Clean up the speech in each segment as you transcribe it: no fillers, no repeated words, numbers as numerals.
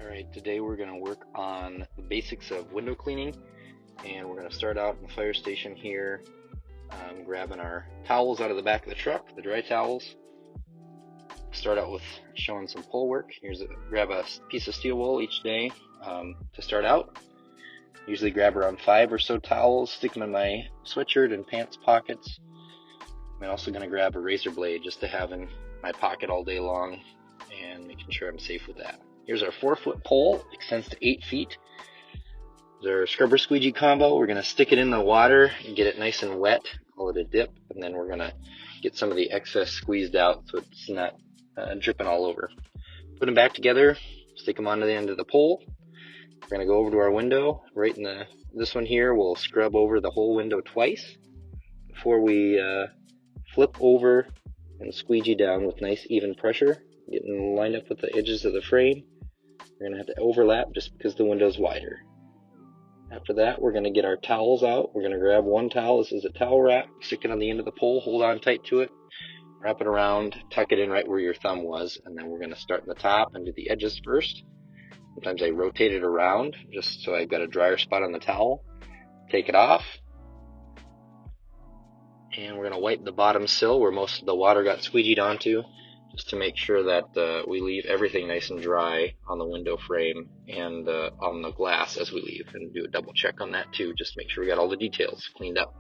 Alright, today we're going to work on the basics of window cleaning, and we're going to start out in the fire station here, grabbing our towels out of the back of the truck, the dry towels. Start out with showing some pole work. Grab a piece of steel wool each day to start out. Usually grab around 5 or so towels, stick them in my sweatshirt and pants pockets. I'm also going to grab a razor blade just to have in my pocket all day long and making sure I'm safe with that. Here's our 4-foot pole, extends to 8 feet. There's our scrubber squeegee combo. We're going to stick it in the water and get it nice and wet, call it a dip, and then we're going to get some of the excess squeezed out so it's not dripping all over. Put them back together, stick them onto the end of the pole. We're going to go over to our window. Right in this one here, we'll scrub over the whole window twice before we flip over and squeegee down with nice even pressure, getting lined up with the edges of the frame. We're going to have to overlap just because the window's wider. After that, we're going to get our towels out. We're going to grab one towel. This is a towel wrap. Stick it on the end of the pole. Hold on tight to it. Wrap it around. Tuck it in right where your thumb was. And then we're going to start in the top and do the edges first. Sometimes I rotate it around just so I've got a drier spot on the towel. Take it off. And we're going to wipe the bottom sill where most of the water got squeegeed onto, just to make sure that we leave everything nice and dry on the window frame and on the glass as we leave, and do a double check on that too, just to make sure we got all the details cleaned up.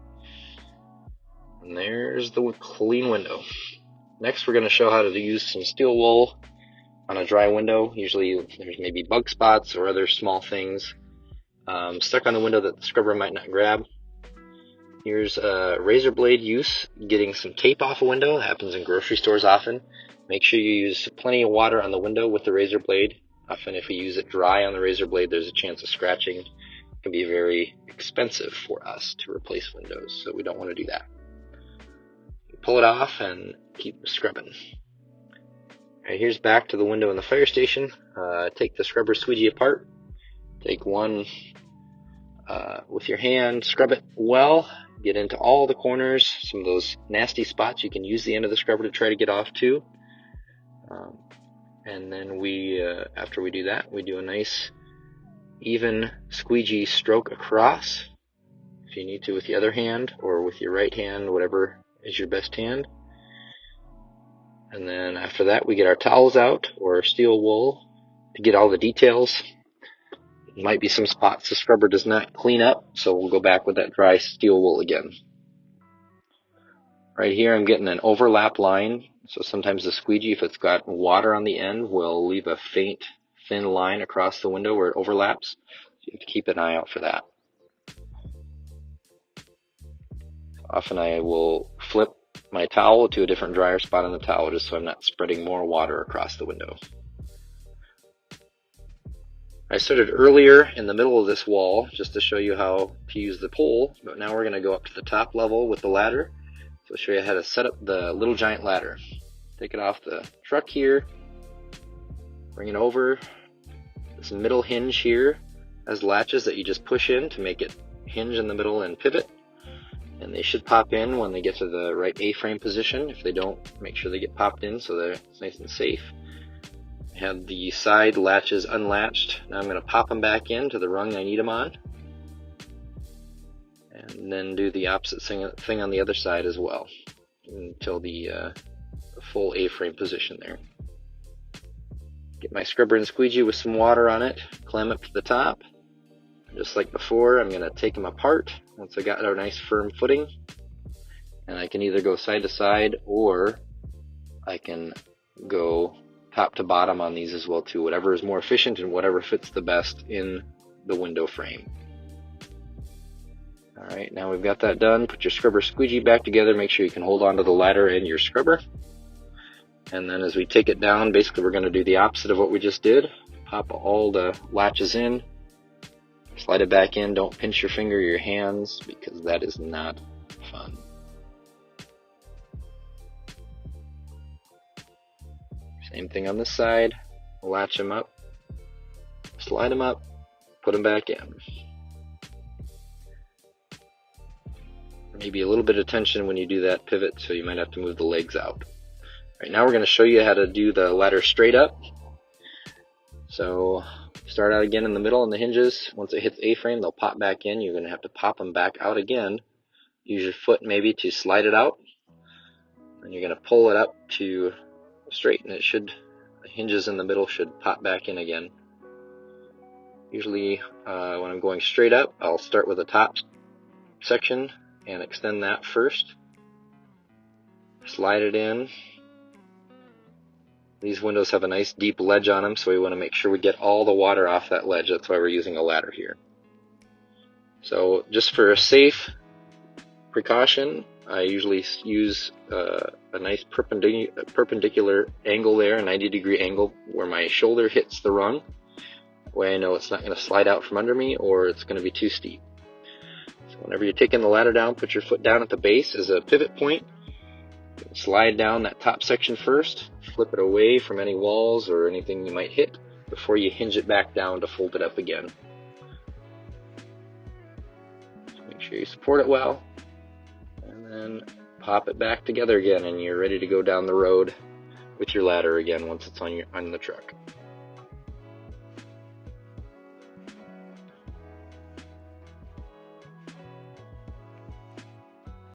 And there's the clean window. Next, we're going to show how to use some steel wool on a dry window. Usually there's maybe bug spots or other small things stuck on the window that the scrubber might not grab. Here's a razor blade use, getting some tape off a window. That happens in grocery stores often. Make sure you use plenty of water on the window with the razor blade. Often if we use it dry on the razor blade, there's a chance of scratching. It can be very expensive for us to replace windows, so we don't want to do that. Pull it off and keep scrubbing. Alright, here's back to the window in the fire station. Take the scrubber squeegee apart. Take one with your hand, scrub it well. Get into all the corners, some of those nasty spots. You can use the end of the scrubber to try to get off too. And then after we do that, we do a nice even squeegee stroke across. If you need to with the other hand or with your right hand, whatever is your best hand. And then after that, we get our towels out or steel wool to get all the details. Might be some spots the scrubber does not clean up, so we'll go back with that dry steel wool again. Right here I'm getting an overlap line, so sometimes the squeegee, if it's got water on the end, will leave a faint, thin line across the window where it overlaps. So you have to keep an eye out for that. Often I will flip my towel to a different drier spot on the towel just so I'm not spreading more water across the window. I started earlier in the middle of this wall just to show you how to use the pole, but now we're going to go up to the top level with the ladder. So I'll show you how to set up the little giant ladder. Take it off the truck here, bring it over. This middle hinge here has latches that you just push in to make it hinge in the middle and pivot. And they should pop in when they get to the right A-frame position. If they don't, make sure they get popped in so they're nice and safe. I have the side latches unlatched. Now I'm going to pop them back into the rung I need them on. And then do the opposite thing on the other side as well until the full A-frame position there. Get my scrubber and squeegee with some water on it, clamp it to the top. Just like before, I'm going to take them apart once I got a nice firm footing. And I can either go side to side or I can go top to bottom on these as well too, whatever is more efficient and whatever fits the best in the window frame. Alright, now we've got that done. Put your scrubber squeegee back together. Make sure you can hold on to the ladder and your scrubber. And then as we take it down, basically we're going to do the opposite of what we just did. Pop all the latches in. Slide it back in. Don't pinch your finger or your hands because that is not fun. Same thing on this side. Latch them up, slide them up, put them back in. Maybe a little bit of tension when you do that pivot, so you might have to move the legs out. Right now we're going to show you how to do the ladder straight up. So Start out again in the middle on the hinges. Once it hits A-frame, they'll pop back in. You're going to have to pop them back out again. Use your foot maybe to slide it out. And you're going to pull it up to straight, and the hinges in the middle should pop back in again. Usually when I'm going straight up, I'll start with the top section and extend that first. Slide it in. These windows have a nice deep ledge on them, so we want to make sure we get all the water off that ledge. That's why we're using a ladder here. So just for a safe precaution, I usually use a nice perpendicular angle there, a 90-degree angle where my shoulder hits the rung. That way I know it's not going to slide out from under me or it's going to be too steep. So whenever you're taking the ladder down, put your foot down at the base as a pivot point. Slide down that top section first, flip it away from any walls or anything you might hit before you hinge it back down to fold it up again. Just make sure you support it well, and then pop it back together again, and you're ready to go down the road with your ladder again once it's on the truck.